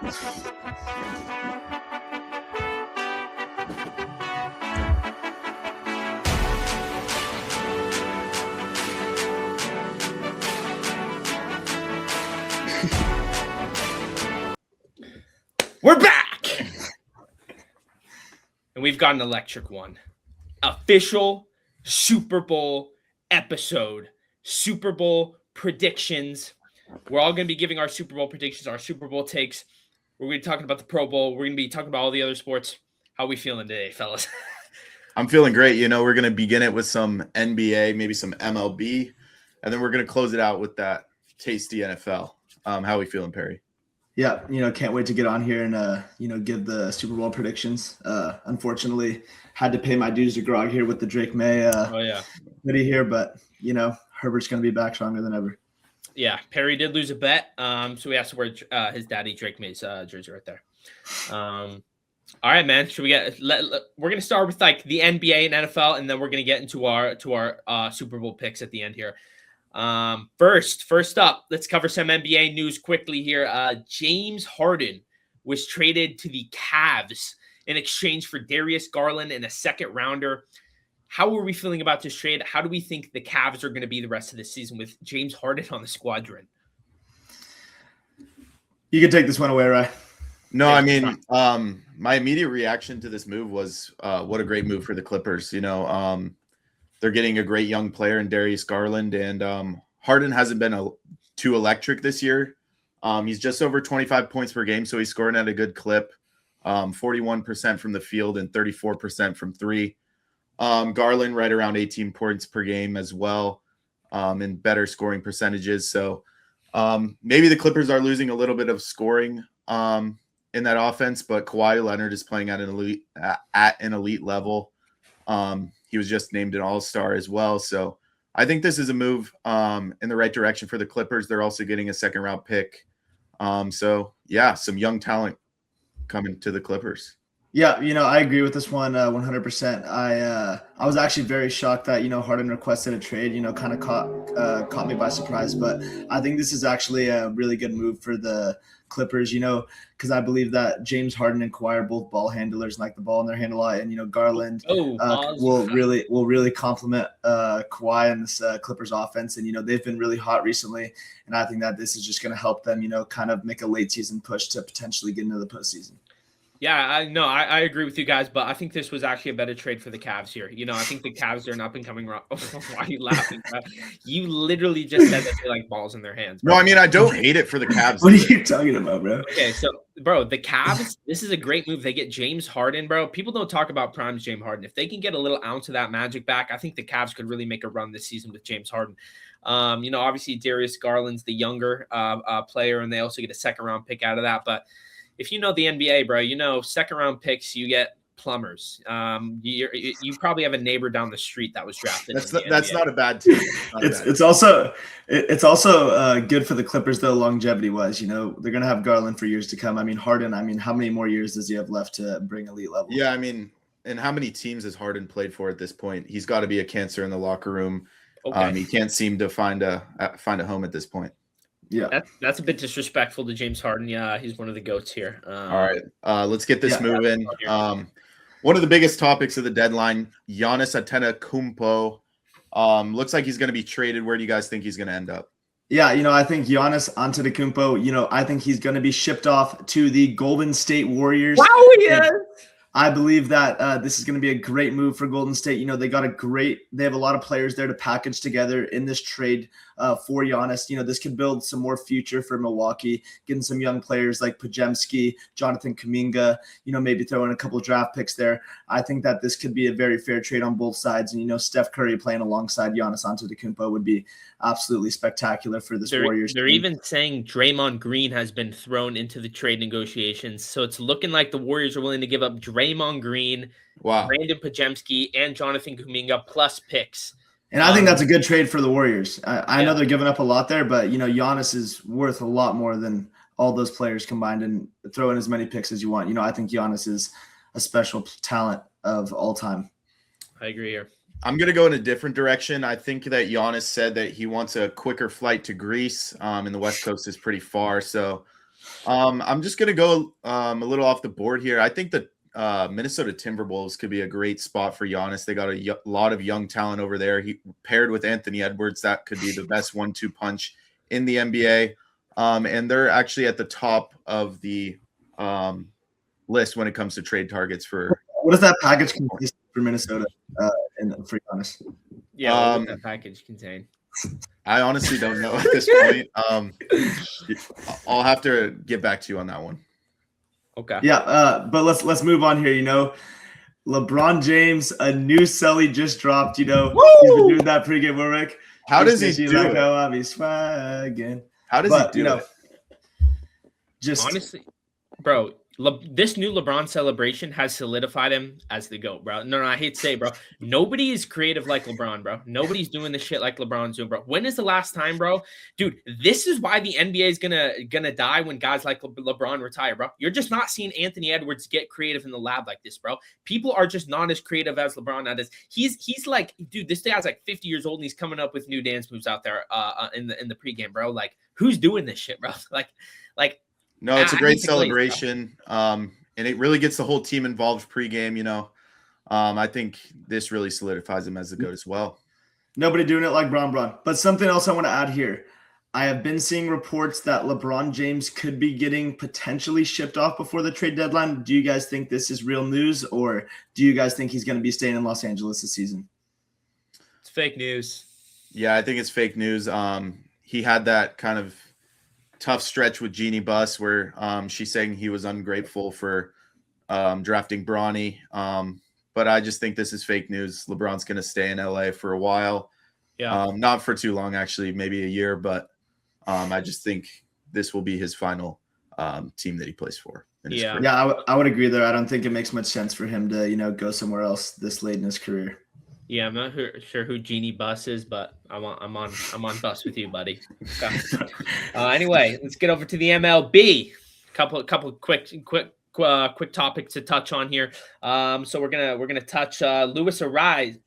We're back! And we've got an electric one. Official Super Bowl episode. Super Bowl predictions. We're all going to be giving our Super Bowl predictions, our Super Bowl takes. We're going to be talking about the Pro Bowl. We're going to be talking about all the other sports. How are we feeling today, fellas? I'm feeling great. We're going to begin it with some NBA, maybe some MLB, and then we're going to close it out with that tasty NFL. How are we feeling, Perry? Yeah, can't wait to get on here and, give the Super Bowl predictions. Unfortunately, had to pay my dues to Grog here with the Drake May hoodie here, but, Herbert's going to be back stronger than ever. Yeah, Perry did lose a bet, so we have to wear his daddy Drake May's jersey right there. All right, man. Should we we're going to start with like the NBA and NFL, and then we're going to get into our Super Bowl picks at the end here. First up, let's cover some NBA news quickly here. James Harden was traded to the Cavs in exchange for Darius Garland and a second rounder. How are we feeling about this trade? How do we think the Cavs are going to be the rest of the season with James Harden on the squadron? You can take this one away, Ryan. No, I mean, my immediate reaction to this move was what a great move for the Clippers. They're getting a great young player in Darius Garland, and Harden hasn't been too electric this year. He's just over 25 points per game, so he's scoring at a good clip, 41% from the field and 34% from three. Garland right around 18 points per game as well, and better scoring percentages. So maybe the Clippers are losing a little bit of scoring in that offense, but Kawhi Leonard is playing at an elite level. He was just named an all-star as well. So I think this is a move in the right direction for the Clippers. They're also getting a second-round pick. So, yeah, some young talent coming to the Clippers. Yeah, I agree with this one 100%. I was actually very shocked that, Harden requested a trade, kind of caught me by surprise. But I think this is actually a really good move for the Clippers, because I believe that James Harden and Kawhi are both ball handlers and like the ball in their hand a lot. And, Garland will really complement Kawhi in this Clippers offense. And, they've been really hot recently. And I think that this is just going to help them, kind of make a late season push to potentially get into the postseason. Yeah, I agree with you guys, but I think this was actually a better trade for the Cavs here. I think the Cavs are an up-and-coming – why are you laughing, bro? You literally just said that they like balls in their hands, bro. No, I mean, I don't hate it for the Cavs. What are you talking about, bro? Okay, so, bro, the Cavs, this is a great move. They get James Harden, bro. People don't talk about prime James Harden. If they can get a little ounce of that magic back, I think the Cavs could really make a run this season with James Harden. Obviously Darius Garland's the younger player, and they also get a second-round pick out of that, but – if you know the NBA, bro, second-round picks, you get plumbers. You probably have a neighbor down the street that was drafted. That's not a bad team. It's also good for the Clippers though, longevity-wise. They're gonna have Garland for years to come. I mean, Harden. How many more years does he have left to bring elite level? Yeah, I mean, and how many teams has Harden played for at this point? He's got to be a cancer in the locker room. Okay. He can't seem to find a home at this point. Yeah, that's a bit disrespectful to James Harden. Yeah, he's one of the GOATs here. All right, let's get this moving. One of the biggest topics of the deadline, Giannis Antetokounmpo. Looks like he's going to be traded. Where do you guys think he's going to end up? Yeah, I think Giannis Antetokounmpo, I think he's going to be shipped off to the Golden State Warriors. Wow, yeah. I believe that this is going to be a great move for Golden State. They have a lot of players there to package together in this trade for Giannis. This could build some more future for Milwaukee, getting some young players like Podziemski, Jonathan Kuminga, maybe throw in a couple of draft picks there. I think that this could be a very fair trade on both sides. And, Steph Curry playing alongside Giannis Antetokounmpo would be absolutely spectacular for this Warriors team. They're team. even saying Draymond Green has been thrown into the trade negotiations. So it's looking like the Warriors are willing to give up Draymond Green, Brandon Podziemski, and Jonathan Kuminga plus picks. And I think that's a good trade for the Warriors. I know they're giving up a lot there, but, Giannis is worth a lot more than all those players combined, and throw in as many picks as you want. I think Giannis is a special talent of all time. I agree here. I'm going to go in a different direction. I think that Giannis said that he wants a quicker flight to Greece, and the West Coast is pretty far. So I'm just gonna go a little off the board here. I think the Minnesota Timberwolves could be a great spot for Giannis. They got a lot of young talent over there. He paired with Anthony Edwards, that could be the best 1-2 punch in the NBA. And they're actually at the top of the list when it comes to trade targets for. What does that package consist for Minnesota and for Giannis? Yeah, what does that package contain? I honestly don't know at this point. I'll have to get back to you on that one. Okay. Yeah, but let's move on here. LeBron James, a new celly just dropped. He's been doing that pregame work. How does he do it? I'll be swagging. How does he do it? Just honestly, bro, this new LeBron celebration has solidified him as the GOAT, bro. No, I hate to say, bro. Nobody is creative like LeBron, bro. Nobody's doing the shit like LeBron's doing, bro. When is the last time, bro? Dude, this is why the NBA is gonna die when guys like LeBron retire, bro. You're just not seeing Anthony Edwards get creative in the lab like this, bro. People are just not as creative as LeBron is. He's like, dude, this guy's like 50 years old and he's coming up with new dance moves out there in the pregame, bro. Like, who's doing this shit, bro? Like. No, it's a great celebration. And it really gets the whole team involved pregame, I think this really solidifies him as the GOAT as well. Nobody doing it like Bron. But something else I want to add here. I have been seeing reports that LeBron James could be getting potentially shipped off before the trade deadline. Do you guys think this is real news, or do you guys think he's going to be staying in Los Angeles this season? It's fake news. Yeah, I think it's fake news. He had that kind of tough stretch with Jeannie Buss where she's saying he was ungrateful for drafting Bronny. But I just think this is fake news. LeBron's going to stay in LA for a while. Yeah. Not for too long, actually, maybe a year. But I just think this will be his final team that he plays for. Yeah, I would agree there. I don't think it makes much sense for him to, go somewhere else this late in his career. Yeah, I'm not sure who Jeannie Buss is, but I'm on bus with you, buddy. Anyway, let's get over to the MLB. Couple quick topics to touch on here. So we're gonna touch Luis Arraez.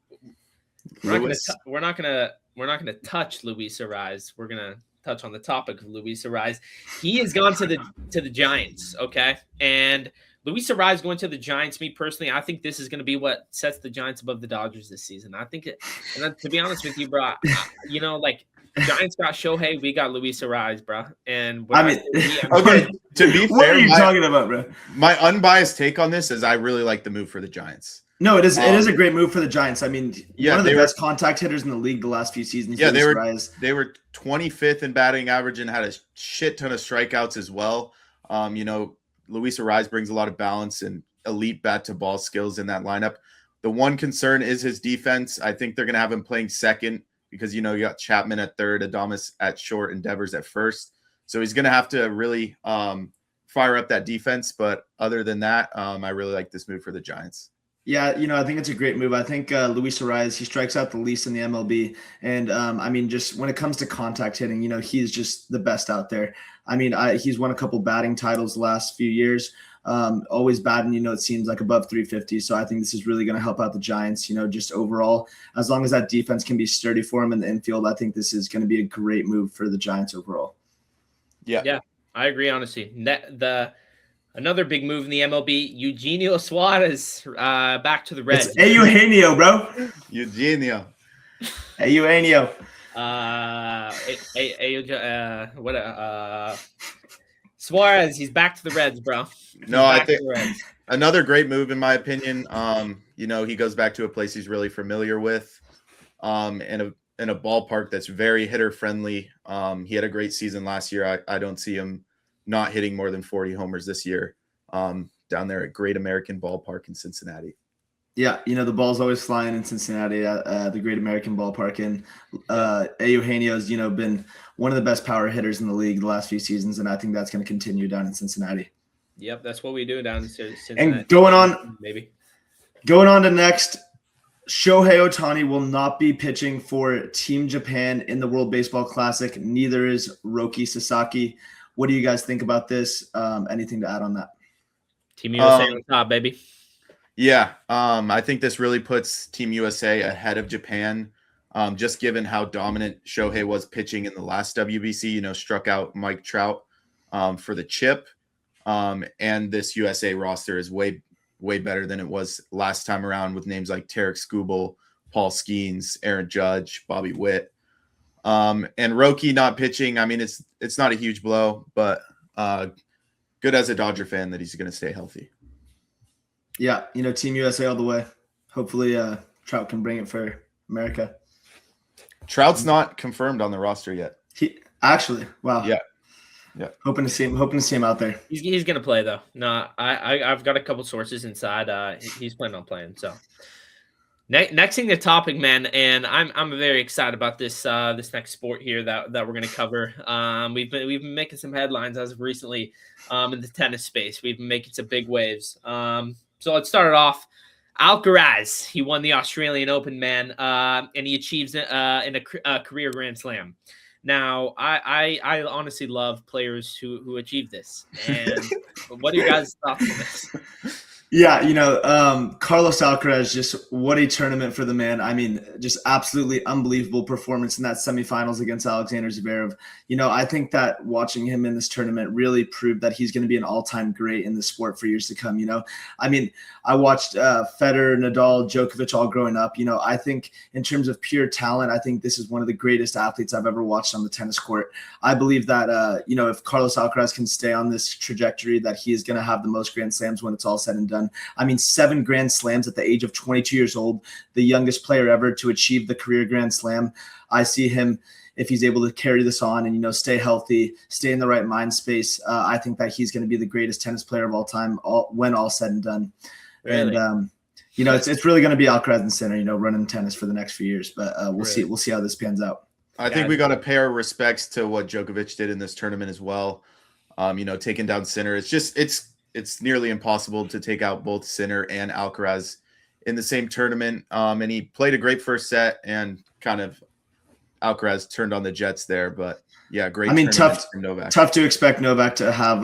We're not gonna touch Luis Arraez. We're gonna touch on the topic of Luis Arraez. He has gone to the Giants, okay, and Luis Arraez going to the Giants, me personally, I think this is going to be what sets the Giants above the Dodgers this season. I think to be honest with you, bro, Giants got Shohei, we got Luis Arraez, bro. And okay, to be fair, what are you talking about, bro? My unbiased take on this is I really like the move for the Giants. No, it is a great move for the Giants. I mean, yeah, one of the best contact hitters in the league the last few seasons. Yeah, they were 25th in batting average and had a shit ton of strikeouts as well. Luis Arraez brings a lot of balance and elite bat-to-ball skills in that lineup. The one concern is his defense. I think they're going to have him playing second because, you got Chapman at third, Adames at short, and Devers at first. So he's going to have to really fire up that defense. But other than that, I really like this move for the Giants. Yeah, I think it's a great move. I think Luis Arraez, he strikes out the least in the MLB. And, just when it comes to contact hitting, he's just the best out there. I mean, he's won a couple batting titles the last few years, always batting, it seems like above 350. So I think this is really going to help out the Giants, just overall. As long as that defense can be sturdy for him in the infield, I think this is going to be a great move for the Giants overall. Yeah, I agree, honestly. Another big move in the MLB, Eugenio Suarez back to the Reds. It's Eugenio, bro. Eugenio. Suarez, he's back to the Reds, bro. I think another great move in my opinion. He goes back to a place he's really familiar with, in a ballpark that's very hitter friendly. He had a great season last year. I don't see him not hitting more than 40 homers this year, down there at Great American Ballpark in Cincinnati. Yeah, the ball's always flying in Cincinnati at the Great American Ballpark. And Eugenio's, been one of the best power hitters in the league the last few seasons, and I think that's going to continue down in Cincinnati. Yep, that's what we do down in Cincinnati. And going on to next, Shohei Ohtani will not be pitching for Team Japan in the World Baseball Classic. Neither is Roki Sasaki. What do you guys think about this? Anything to add on that? Team USA on top, baby. Yeah, I think this really puts Team USA ahead of Japan, just given how dominant Shohei was pitching in the last WBC, struck out Mike Trout. for the chip. And this USA roster is way better than it was last time around with names like Tarek Skubal, Paul Skeens, Aaron Judge, Bobby Witt. And Roki not pitching. I mean, it's not a huge blow, but good as a Dodger fan that he's going to stay healthy. Yeah, Team USA all the way. Hopefully Trout can bring it for America. Trout's not confirmed on the roster yet. He actually, wow. Yeah. Hoping to see him out there. He's gonna play though. No, I've got a couple sources inside. He's planning on playing. So next thing, the topic, man, and I'm very excited about this next sport here that we're gonna cover. We've been making some headlines as of recently in the tennis space. We've been making some big waves. So let's start it off. Alcaraz, he won the Australian Open, man, and he achieves in a career Grand Slam. Now, I honestly love players who achieve this. And what are your guys' thoughts on this? Yeah, Carlos Alcaraz, just what a tournament for the man. I mean, just absolutely unbelievable performance in that semifinals against Alexander Zverev. I think that watching him in this tournament really proved that he's going to be an all-time great in the sport for years to come. I mean, I watched Federer, Nadal, Djokovic all growing up. I think in terms of pure talent, I think this is one of the greatest athletes I've ever watched on the tennis court. I believe that, if Carlos Alcaraz can stay on this trajectory, that he is going to have the most Grand Slams when it's all said and done. I mean, 7 Grand Slams at the age of 22 years old, the youngest player ever to achieve the career Grand Slam. I see him, if he's able to carry this on and, stay healthy, stay in the right mind space, I think that he's going to be the greatest tennis player of all time when all said and done. Really? And, it's really going to be Alcaraz and Sinner, running tennis for the next few years. But we'll see. We'll see how this pans out. I think we got to pay our respects to what Djokovic did in this tournament as well. Taking down Sinner. It's nearly impossible to take out both Sinner and Alcaraz in the same tournament. And he played a great first set and kind of Alcaraz turned on the Jets there. But yeah, great. I mean, tough to expect Novak to have,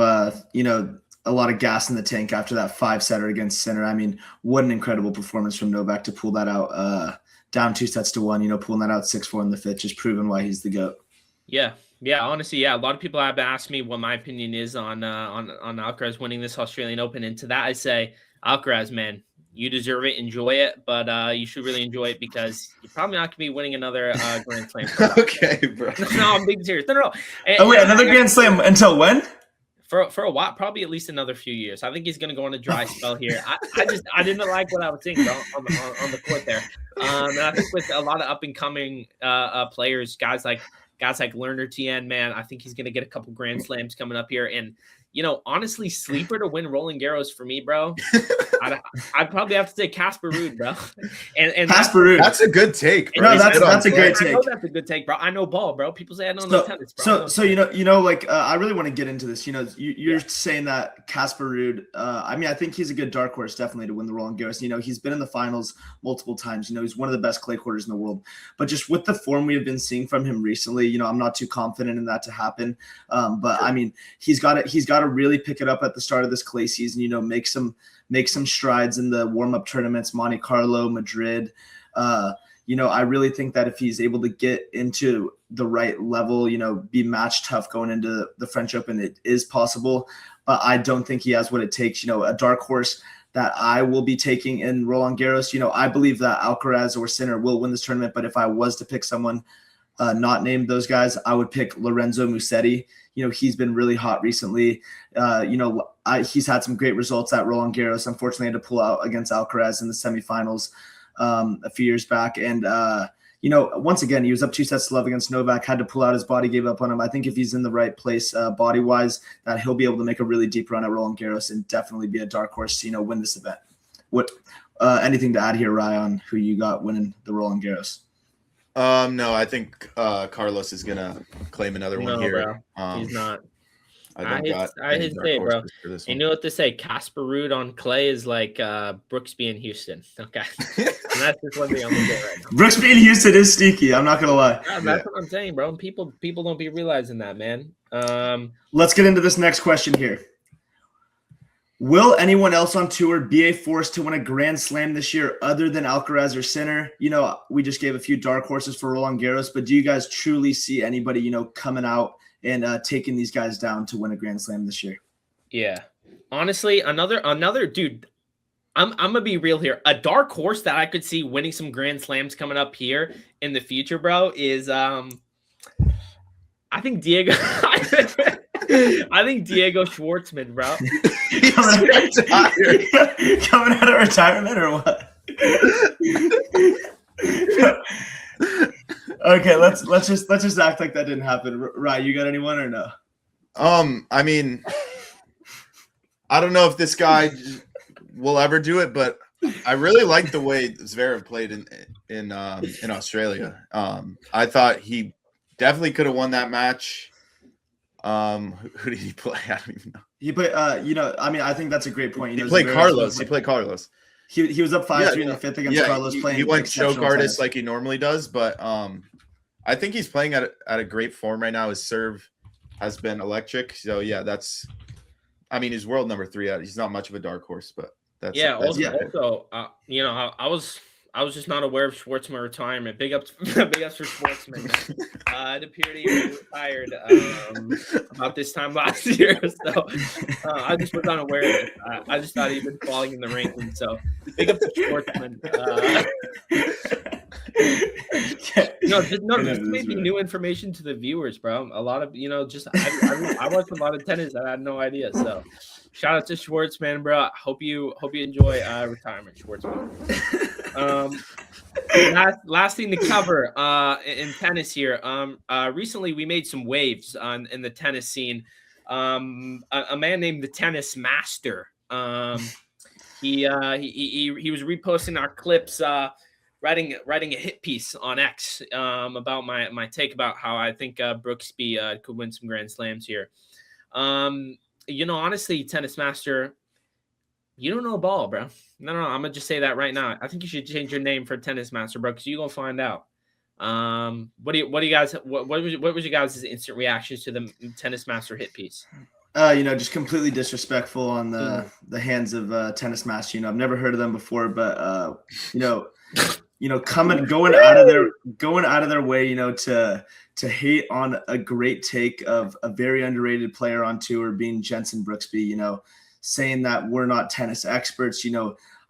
a lot of gas in the tank after that 5-setter against Sinner. I mean, what an incredible performance from Novak to pull that out down 2-1, pulling that out 6-4 in the fifth, just proving why he's the GOAT. Yeah. Yeah, honestly, yeah. A lot of people have asked me what my opinion is on Alcaraz winning this Australian Open. And to that, I say, Alcaraz, man, you deserve it. Enjoy it, but you should really enjoy it because you're probably not going to be winning another Grand Slam. Okay, bro. No, I'm being serious. No. Another Grand Slam until when? For a while, probably at least another few years. I think he's going to go on a dry spell here. I didn't like what I was seeing on the court there. And I think with a lot of up and coming players, guys like Lerner Tien, man, I think he's going to get a couple Grand Slams coming up here. And, honestly, sleeper to win Roland Garros for me, bro. I'd probably have to say Casper Ruud, bro. And Casper Ruud. That's a good take, bro. No, that's a great take. I know that's a good take, bro. I know ball, bro. People say I don't know tennis, bro. So I really want to get into this. You're saying that Casper Ruud. I mean, I think he's a good dark horse, definitely, to win the Roland Garros. He's been in the finals multiple times. He's one of the best clay courters in the world. But just with the form we have been seeing from him recently, I'm not too confident in that to happen. But sure. I mean, he's got to really pick it up at the start of this clay season. Make some strides in the warm-up tournaments, Monte Carlo, Madrid. I really think that if he's able to get into the right level, be match tough going into the French Open, it is possible. But I don't think he has what it takes. A dark horse that I will be taking in Roland Garros. I believe that Alcaraz or Sinner will win this tournament. But if I was to pick someone not named those guys, I would pick Lorenzo Musetti. He's been really hot recently. He's had some great results at Roland Garros. Unfortunately, had to pull out against Alcaraz in the semifinals a few years back. And, once again, he was up 2-0 against Novak, had to pull out. His body gave up on him. I think if he's in the right place body-wise, that he'll be able to make a really deep run at Roland Garros and definitely be a dark horse to, win this event. What anything to add here, Ryan, who you got winning the Roland Garros? No, I think Carlos is gonna claim another one here. He's not. I hate to say it, bro. You know what they say? Casper Ruud on clay is like Brooksby in Houston. Okay, and that's just one thing I'm gonna get right now. Brooksby in Houston is sneaky. I'm not gonna lie. Yeah, that's what I'm saying, bro. People don't be realizing that, man. Let's get into this next question here. Will anyone else on tour be a force to win a Grand Slam this year other than Alcaraz or Sinner? We just gave a few dark horses for Roland Garros, but do you guys truly see anybody, coming out and taking these guys down to win a Grand Slam this year? Yeah. Honestly, another dude, I'm gonna be real here. A dark horse that I could see winning some Grand Slams coming up here in the future, bro, is I think Diego I think Diego Schwartzman, bro. Coming out of retirement or what? Okay, let's just act like that didn't happen. Right, you got anyone or no? I mean, I don't know if this guy will ever do it, but I really like the way Zverev played in Australia. I thought he definitely could have won that match. Who did he play? I don't even know. He played. I think that's a great point. He played Carlos. He played Carlos. He was up 5-3 in the fifth against Carlos. He went choke artist like he normally does, but I think he's playing at a great form right now. His serve has been electric. So yeah, he's world number 3. He's not much of a dark horse, but that's also, I was just not aware of Schwartzman retirement. Big ups for Schwartzman. It appeared he was retired about this time last year. So I just was unaware of it. I just thought he'd been falling in the rankings. So big up to Schwartzman. Just maybe new information to the viewers, bro. A lot of I watched a lot of tennis. I had no idea. So shout out to Schwartzman, bro. Hope you enjoy retirement, Schwartzman. Last thing to cover in tennis here. Recently we made some waves in the tennis scene. A man named the Tennis Master. He was reposting our clips, writing a hit piece on X about my take about how I think Brooksby could win some Grand Slams here. Honestly, Tennis Master, you don't know a ball, bro. No, I'm gonna just say that right now. I think you should change your name for Tennis Master, bro, because you're gonna find out. What was your guys' instant reactions to the Tennis Master hit piece? Just completely disrespectful on the hands of Tennis Master. I've never heard of them before, but going out of their way, to hate on a great take of a very underrated player on tour being Jensen Brooksby, saying that we're not tennis experts.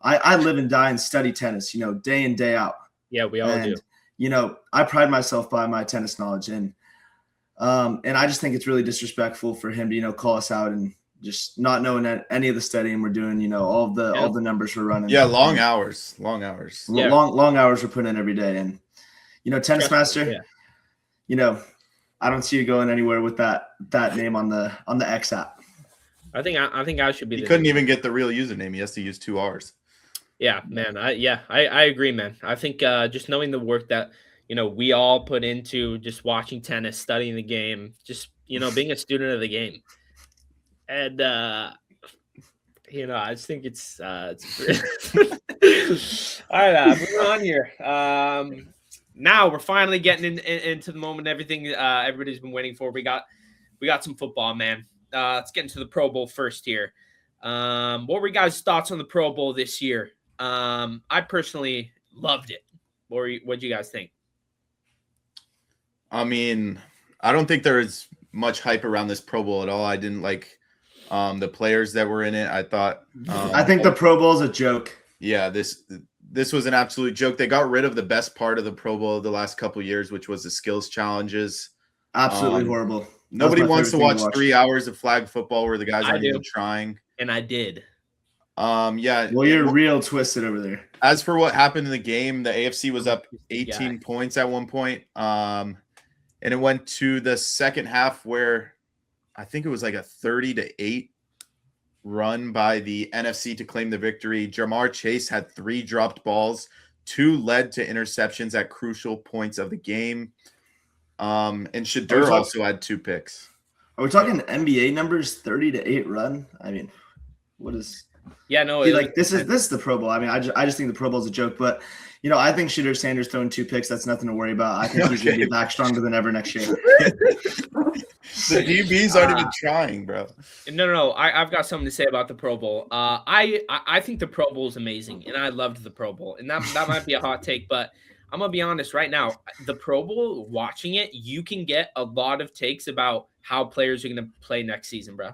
I live and die and study tennis, day in, day out. Yeah, we all do. I pride myself by my tennis knowledge, and I just think it's really disrespectful for him to, call us out and just not knowing any of the studying we're doing, all the numbers we're running. Yeah, long hours. Long hours we're putting in every day. And, Tennis Master, I don't see you going anywhere with that name on the X app. I think I should be. He couldn't even get the real username. He has to use 2 R's. Yeah, man. I agree, man. I think just knowing the work that we all put into just watching tennis, studying the game, just being a student of the game, and I just think it's all right. Moving on here. Now we're finally getting into the moment. Everything everybody's been waiting for. We got some football, man. Let's get into the Pro Bowl first here. What were you guys' thoughts on the Pro Bowl this year? I personally loved it. What do you guys think? I mean, I don't think there is much hype around this Pro Bowl at all. I didn't like the players that were in it. I thought I think the Pro Bowl is a joke. Yeah, this was an absolute joke. They got rid of the best part of the Pro Bowl the last couple of years, which was the skills challenges. Absolutely horrible. Nobody wants to watch 3 hours of flag football where the guys aren't even trying. And I did. Yeah. Well, you're real twisted over there. As for what happened in the game, the AFC was up 18 points at one point. And it went to the second half where I think it was like a 30-8 run by the NFC to claim the victory. Jamar Chase had 3 dropped balls, 2 led to interceptions at crucial points of the game. And Shadur also had 2 picks. Are we talking NBA numbers? 30-8 run? I mean, what is? Yeah, no, See, like this is the Pro Bowl. I mean, I just think the Pro Bowl is a joke, but I think Shedeur Sanders throwing 2 picks, that's nothing to worry about. I think he's gonna be back stronger than ever next year. The DBs aren't even trying, bro. No. I've got something to say about the Pro Bowl. I think the Pro Bowl is amazing, and I loved the Pro Bowl. And that might be a hot take, but I'm gonna be honest right now. The Pro Bowl, watching it, you can get a lot of takes about how players are gonna play next season, bro.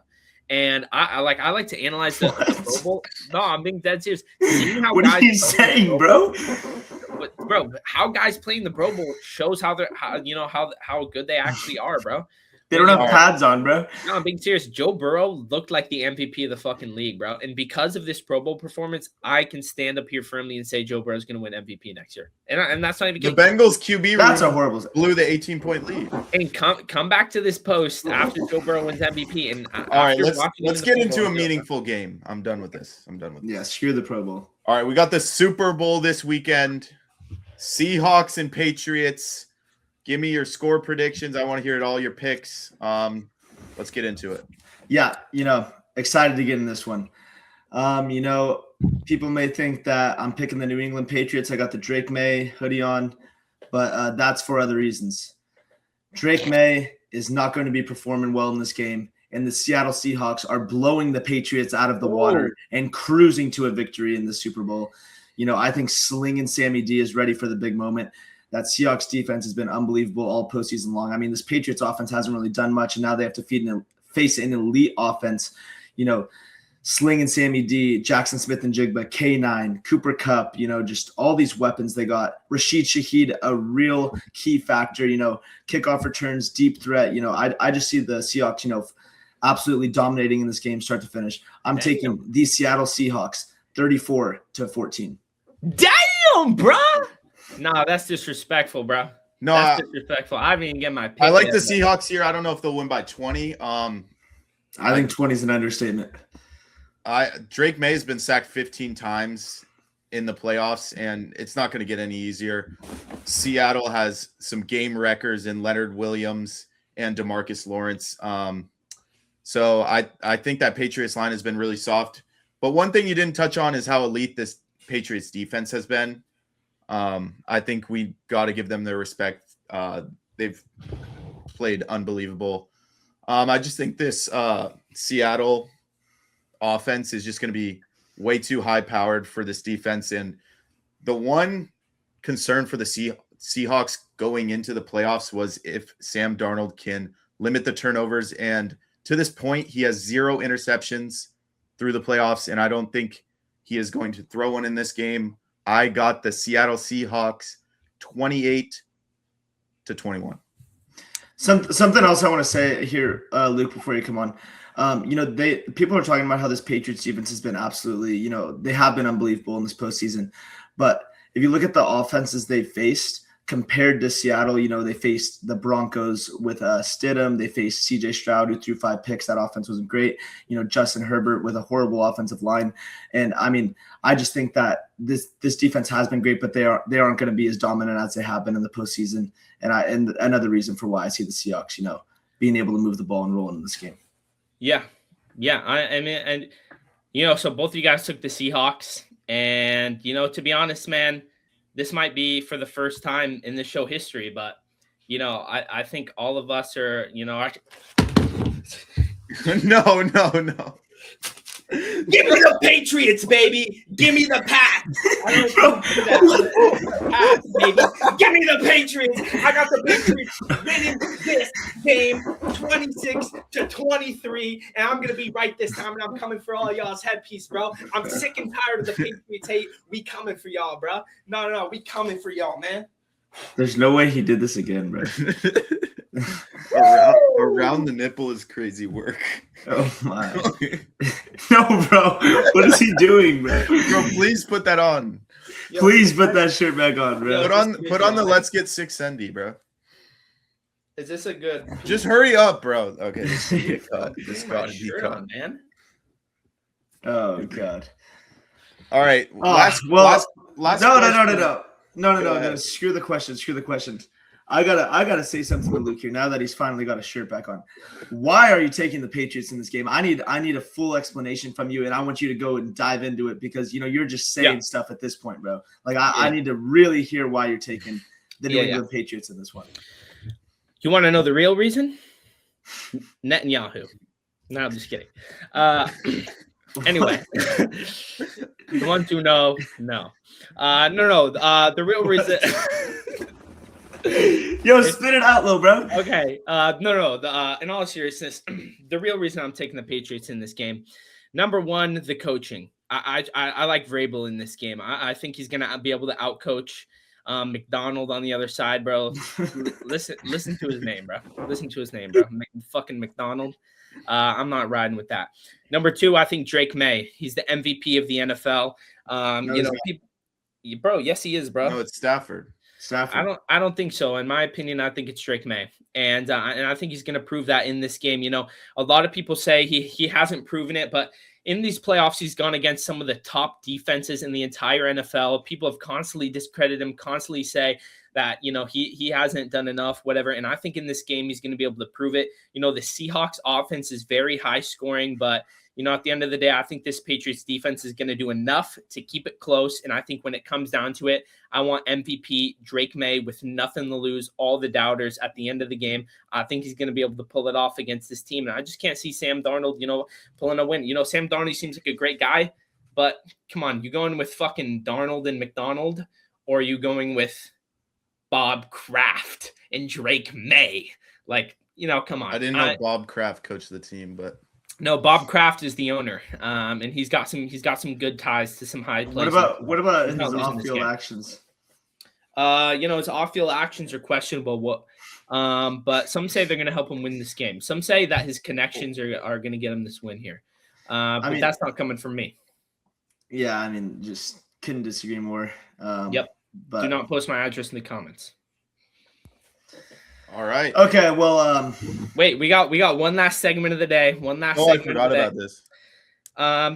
And I like to analyze the Pro Bowl. No, I'm being dead serious. What are you saying, bro? Bro, how guys playing the Pro Bowl shows how good they actually are, bro. They don't have pads on, bro. No, I'm being serious. Joe Burrow looked like the MVP of the fucking league, bro. And because of this Pro Bowl performance, I can stand up here firmly and say Joe Burrow's going to win MVP next year. And that's not even the Bengals QB. That's a horrible. Blew the 18-point lead. And come back to this post after Joe Burrow wins MVP. And all right, let's get into a meaningful game. I'm done with this. Yeah, screw the Pro Bowl. All right, we got the Super Bowl this weekend. Seahawks and Patriots. Give me your score predictions. I want to hear it all, your picks. Let's get into it. Yeah, excited to get in this one. People may think that I'm picking the New England Patriots. I got the Drake May hoodie on, but that's for other reasons. Drake May is not going to be performing well in this game, and the Seattle Seahawks are blowing the Patriots out of the water and cruising to a victory in the Super Bowl. I think Slinging Sammy D is ready for the big moment. That Seahawks defense has been unbelievable all postseason long. I mean, this Patriots offense hasn't really done much, and now they have to face an elite offense. Sling and Sammy D, Jackson Smith and Jigba, K9, Cooper Kupp, just all these weapons they got. Rashid Shaheed, a real key factor, kickoff returns, deep threat. I just see the Seahawks, absolutely dominating in this game start to finish. I'm taking the Seattle Seahawks 34-14. Damn, bro. No, that's disrespectful, bro. No, that's disrespectful. I haven't even get my pick. I like the Seahawks here. I don't know if they'll win by 20. I think 20 is an understatement. Drake May has been sacked 15 times in the playoffs, and it's not going to get any easier. Seattle has some game wreckers in Leonard Williams and DeMarcus Lawrence. So I think that Patriots line has been really soft. But one thing you didn't touch on is how elite this Patriots defense has been. I think we got to give them their respect. They've played unbelievable. I just think this Seattle offense is just going to be way too high powered for this defense. And the one concern for the Seahawks going into the playoffs was if Sam Darnold can limit the turnovers. And to this point, he has 0 interceptions through the playoffs. And I don't think he is going to throw one in this game. I got the Seattle Seahawks 28-21. Something else I want to say here, Luke, before you come on. People are talking about how this Patriots defense has been absolutely, they have been unbelievable in this postseason. But if you look at the offenses they faced compared to Seattle, they faced the Broncos with Stidham. They faced CJ Stroud, who threw 5 picks. That offense wasn't great. Justin Herbert with a horrible offensive line. And I mean, I just think that this defense has been great, but they aren't going to be as dominant as they have been in the postseason. And another reason for why I see the Seahawks, being able to move the ball and roll in this game. Yeah. I mean, so both of you guys took the Seahawks, and to be honest, man, this might be for the first time in the show history, but I think all of us are, No. Give me the Patriots, baby. Give me the Pats. Pats, baby. Give me the Patriots. I got the Patriots winning this game 26-23, and I'm going to be right this time, and I'm coming for all y'all's headpiece, bro. I'm sick and tired of the Patriots hate. We coming for y'all, bro. No, we coming for y'all, man. There's no way he did this again, bro. Around the nipple is crazy work. Oh my! No, bro. What is he doing, bro? Bro, please put that on. Please put that shirt back on, bro. Put on the Let's Get 6 bro. Is this a good? Just hurry up, bro. Okay, this got to be cut, man. Oh god. All right. Last No. No. Screw the question. I gotta say something to Luke here now that he's finally got a shirt back on. Why are you taking the Patriots in this game? I need a full explanation from you, and I want you to go and dive into it because you're just saying stuff at this point, bro. Like I need to really hear why you're taking the New England Patriots in this one. You want to know the real reason? Netanyahu. No, I'm just kidding. Anyway, the ones who know, no. The real reason. Yo, spit it out, little bro. Okay. In all seriousness, the real reason I'm taking the Patriots in this game, number one, the coaching. I like Vrabel in this game. I think he's gonna be able to outcoach McDonald on the other side, bro. listen to his name, bro. Fucking McDonald. I'm not riding with that. Number two, I think Drake May. He's the MVP of the NFL. Bro, yes, he is, bro. No, it's Stafford. I don't think so. In my opinion, I think it's Drake May. And I think he's going to prove that in this game. A lot of people say he hasn't proven it, but in these playoffs, he's gone against some of the top defenses in the entire NFL. People have constantly discredited him, constantly say that, he hasn't done enough, whatever. And I think in this game, he's going to be able to prove it. The Seahawks offense is very high scoring, but at the end of the day, I think this Patriots defense is going to do enough to keep it close. And I think when it comes down to it, I want MVP Drake May with nothing to lose, all the doubters at the end of the game. I think he's going to be able to pull it off against this team. And I just can't see Sam Darnold, pulling a win. Sam Darnold seems like a great guy, but come on, you going with fucking Darnold and McDonald, or are you going with Bob Kraft and Drake May? Like, come on. I didn't know Bob Kraft coached the team, but. No, Bob Kraft is the owner, and he's got some good ties to some high places. What about his off-field actions? His off-field actions are questionable. But some say they're going to help him win this game. Some say that his connections are going to get him this win here. But that's not coming from me. Yeah, just couldn't disagree more. Yep. But do not post my address in the comments. All right. Okay. Well, wait, we got one last segment of the day. I forgot about this.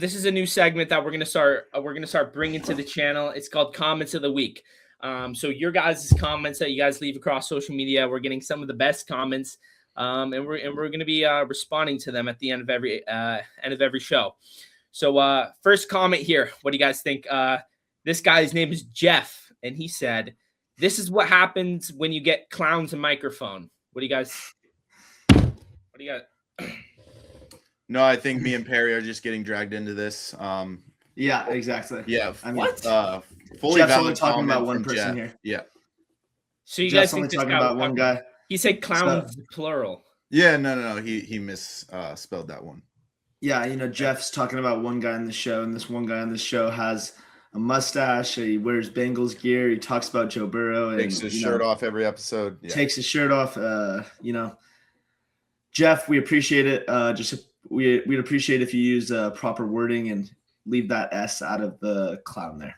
This is a new segment that we're gonna start bringing to the channel. It's called Comments of the Week. So your guys' comments that you guys leave across social media, we're getting some of the best comments, and we're gonna be responding to them at the end of every show. So first comment here. What do you guys think? This guy's name is Jeff, and he said, "This is what happens when you get clowns a microphone." What do you guys? No, I think me and Perry are just getting dragged into this. Yeah, exactly. Yeah. Fully Jeff's only talking about one person Jeff. here. Yeah. So you Jeff's guys think only talking about one guy? He said clowns plural. Yeah, no. He misspelled that one. Yeah, Jeff's talking about one guy in the show, and this one guy on the show has a mustache. He wears Bengals gear. He talks about Joe Burrow. And, takes his shirt off every episode. Yeah. Takes his shirt off. Jeff, we appreciate it. We'd appreciate if you use proper wording and leave that S out of the clown there.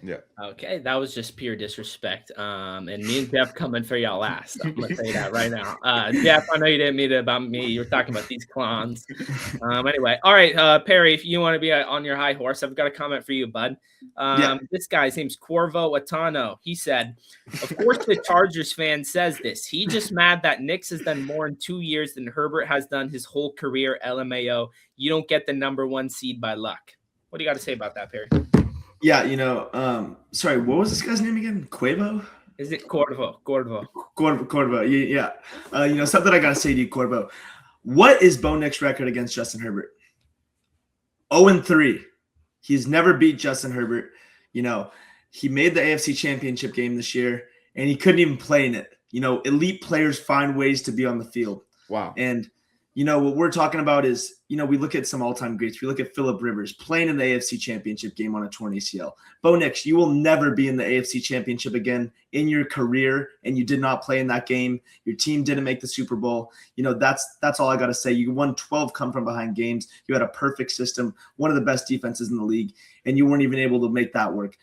Yeah. Okay, that was just pure disrespect. And me and Jeff coming for y'all last. I'm gonna say that right now. Jeff, I know you didn't mean it about me. You were talking about these clowns. Anyway, all right, Perry, if you want to be on your high horse, I've got a comment for you, bud. This guy's name's Corvo Atano. He said, "Of course, the Chargers fan says this. He just mad that Knicks has done more in 2 years than Herbert has done his whole career. LMAO. You don't get the number 1 seed by luck." What do you got to say about that, Perry? Yeah, sorry, what was this guy's name again? Quavo? Is it Corvo? Corvo. Yeah. Something I gotta say to you, Corvo. What is Bo Nix's record against Justin Herbert? 0-3. He's never beat Justin Herbert. He made the AFC Championship game this year, and he couldn't even play in it. Elite players find ways to be on the field. Wow. And what we're talking about is, we look at some all-time greats. We look at Phillip Rivers playing in the AFC Championship game on a torn ACL. Bo Nix, you will never be in the AFC Championship again in your career, and you did not play in that game. Your team didn't make the Super Bowl. That's all I got to say. You won 12 come-from-behind games. You had a perfect system, one of the best defenses in the league, and you weren't even able to make that work.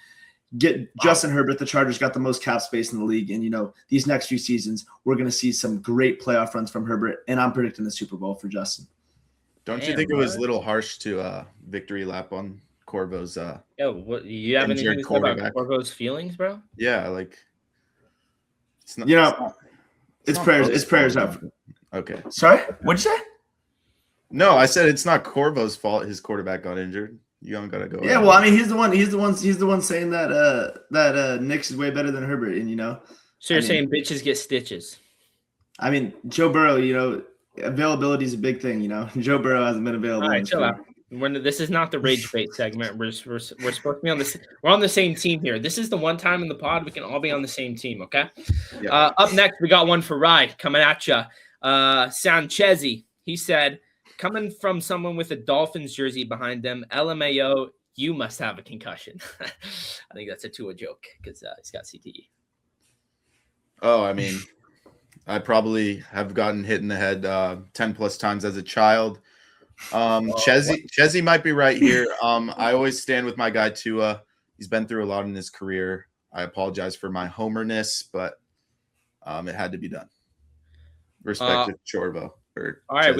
Justin Herbert, the Chargers got the most cap space in the league. And, these next few seasons, we're going to see some great playoff runs from Herbert. And I'm predicting the Super Bowl for Justin. Don't you think it was a little harsh to victory lap on Corvo's what you have anything to say about Corvo's feelings, bro? Yeah, like it's not, It's not prayers. Bo's It's prayers fault. up. Okay. Sorry, what'd you say? No, I said it's not Corvo's fault. His quarterback got injured. You don't gotta go. Yeah, well, I mean, he's the one saying that Nick's is way better than Herbert, and So you're I saying bitches get stitches? I mean, Joe Burrow, availability is a big thing. Joe Burrow hasn't been available. All right, chill out. This is not the rage bait segment. We're supposed to be on this. We're on the same team here. This is the one time in the pod we can all be on the same team. Okay. Yeah. Up next, we got one for Rye coming at you. Sanchezi. He said, coming from someone with a Dolphins jersey behind them, LMAO, you must have a concussion. I think that's a Tua joke because he's got CTE. Oh, I mean, I probably have gotten hit in the head 10 plus times as a child. Chezzy might be right here. I always stand with my guy Tua. He's been through a lot in his career. I apologize for my homerness, but it had to be done. Respect to Chorvo. All right,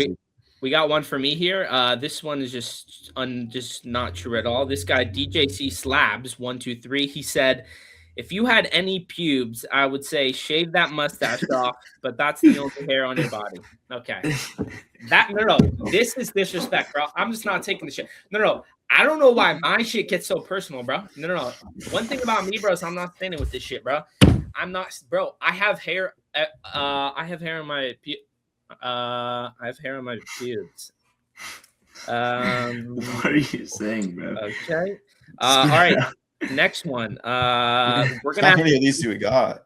we got one for me here. This one is just not true at all. This guy DJC Slabs 123. He said, if you had any pubes, I would say shave that mustache off, but that's the only hair on your body. Okay. No. This is disrespect, bro. I'm just not taking the shit. No. I don't know why my shit gets so personal, bro. No. One thing about me, bro, is I'm not standing with this shit, bro. Bro. I have hair. I have hair on my I have hair on my pubes. What are you saying, bro? Okay. All right. Next one. We're gonna. How many of these do we got?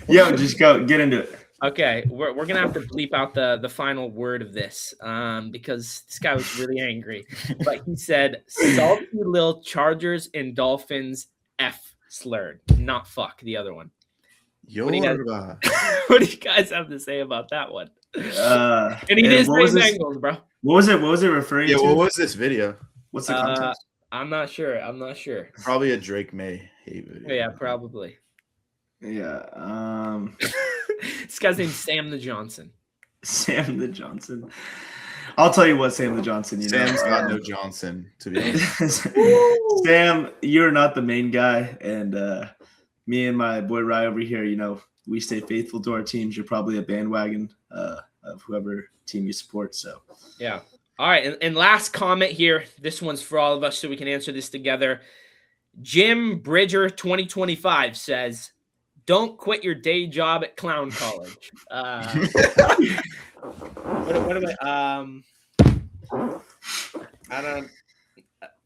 Yo, just get into it. Okay, we're gonna have to bleep out the final word of this, because this guy was really angry. But he said, "Salty little Chargers and Dolphins F slurred, not fuck." The other one. What do you guys have to say about that one? And he did say Bengals, bro. What was it referring to? Yeah, what was this video? What's the context? I'm not sure. Probably a Drake May hate video. Yeah, probably. Yeah. This guy's named Sam the Johnson. Sam the Johnson. I'll tell you what, Sam the Johnson. Sam's got no Johnson, to be honest. Sam, you're not the main guy, and me and my boy Rye over here, we stay faithful to our teams. You're probably a bandwagon of whoever team you support. So yeah. All right, and last comment here. This one's for all of us, so we can answer this together. Jim Bridger 2025 says, "Don't quit your day job at clown college." What am I?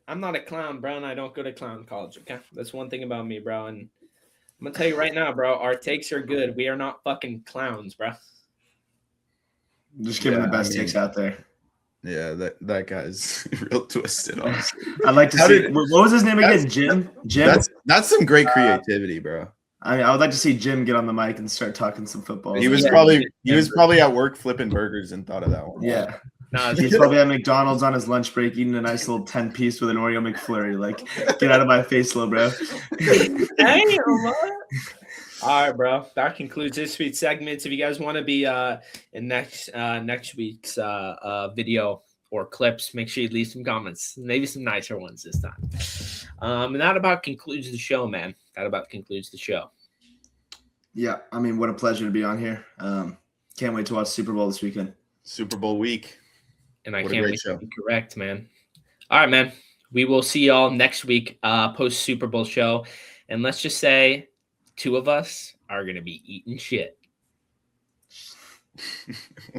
I'm not a clown, bro, and I don't go to clown college. Okay, that's one thing about me, bro. And I'm gonna tell you right now, bro. Our takes are good. We are not fucking clowns, bro. Just giving the best takes out there. Yeah, that guy's real twisted. Honestly. I'd like to see. What was his name again? Jim. That's some great creativity, bro. I mean, I would like to see Jim get on the mic and start talking some football. He was probably at work flipping burgers and thought of that one. Yeah. No, he's probably at McDonald's on his lunch break eating a nice little 10-piece with an Oreo McFlurry. Like, get out of my face, little bro. All right, bro. That concludes this week's segments. If you guys want to be in next week's video or clips, make sure you leave some comments. Maybe some nicer ones this time. And that about concludes the show, man. Yeah, I mean, what a pleasure to be on here. Can't wait to watch Super Bowl this weekend. Super Bowl week. And I can't wait to be correct, man. All right, man. We will see y'all next week, post Super Bowl show. And let's just say 2 of us are going to be eating shit.